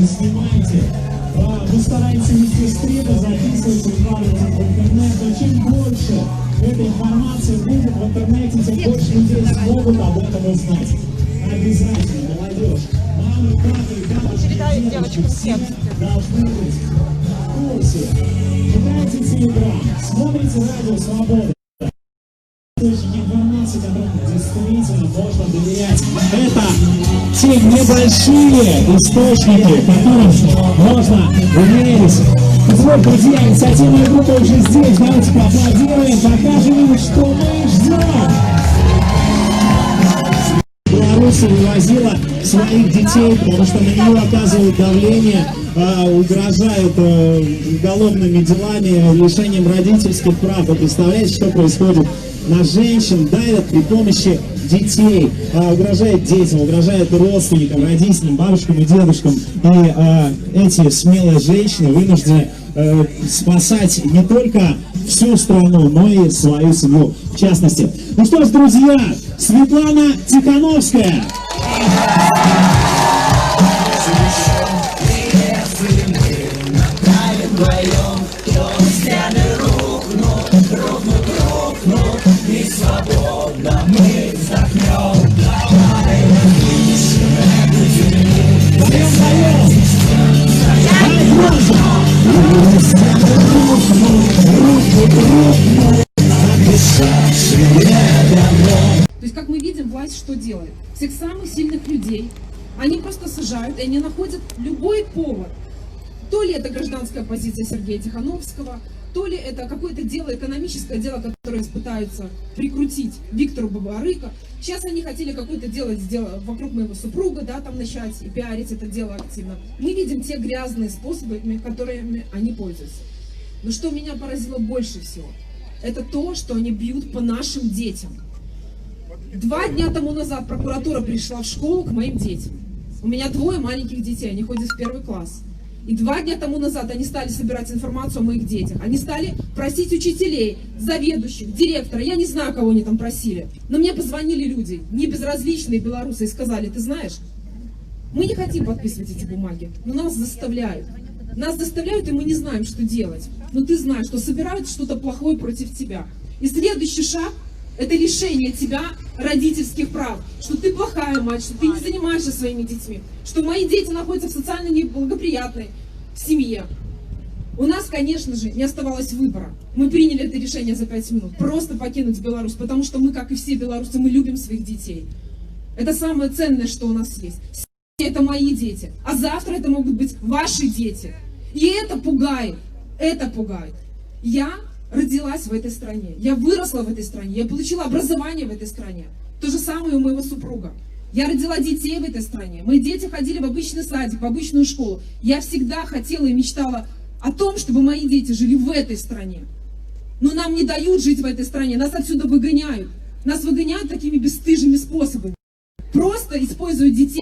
снимайте. Вы стараетесь вести стримы, записывайте, выкладывайте в интернет, но чем больше этой информации будет в интернете, тем больше людей смогут об этом узнать. Обязательно, молодежь, мамы, папы, бабушки, девушки, все должны быть в курсе. Читайте Телеграм, смотрите Радио Свобода. Источники информации, которым действительно можно доверять. Это те небольшие источники, которым можно доверить. Вот, друзья, инициативная группа уже здесь. Давайте поаплодируем, покажем им, что мы ждем. Беларусь вывозила своих детей, потому что на нее оказывают давление, угрожают уголовными делами, лишением родительских прав. Вы представляете, что происходит? На женщин давят при помощи детей, угрожает детям, угрожает родственникам, родителям, бабушкам и дедушкам. И эти смелые женщины вынуждены спасать не только всю страну, но и свою семью в частности. Ну что ж, друзья, Светлана Тихановская. То есть, как мы видим, власть что делает? Всех самых сильных людей они просто сажают, и они находят любой повод. То ли это гражданская позиция Сергея Тихановского, то ли это какое-то дело, экономическое дело, которое пытаются прикрутить Виктору Бабарыко. Сейчас они хотели какое-то дело сделать вокруг моего супруга, да, там начать и пиарить это дело активно. Мы видим те грязные способы, которыми они пользуются. Но что меня поразило больше всего, это то, что они бьют по нашим детям. 2 дня тому назад прокуратура пришла в школу к моим детям. У меня 2 маленьких детей, они ходят в 1 класс. И 2 дня тому назад они стали собирать информацию о моих детях. Они стали просить учителей, заведующих, директора. Я не знаю, кого они там просили. Но мне позвонили люди, не безразличные белорусы, и сказали: ты знаешь, мы не хотим подписывать эти бумаги, но нас заставляют. Нас заставляют, и мы не знаем, что делать. Но ты знаешь, что собирают что-то плохое против тебя. И следующий шаг – это лишение тебя родительских прав. Что ты плохая мать, что ты не занимаешься своими детьми. Что мои дети находятся в социально неблагоприятной семье. У нас, конечно же, не оставалось выбора. Мы приняли это решение за 5 минут. Просто покинуть Беларусь, потому что мы, как и все белорусы, мы любим своих детей. Это самое ценное, что у нас есть. Это мои дети, а завтра это могут быть ваши дети. И это пугает, это пугает. Я родилась в этой стране, я выросла в этой стране, я получила образование в этой стране. То же самое у моего супруга. Я родила детей в этой стране, мои дети ходили в обычный садик, в обычную школу. Я всегда хотела и мечтала о том, чтобы мои дети жили в этой стране. Но нам не дают жить в этой стране, нас отсюда выгоняют. Нас выгоняют такими бесстыжими способами. Просто используют детей.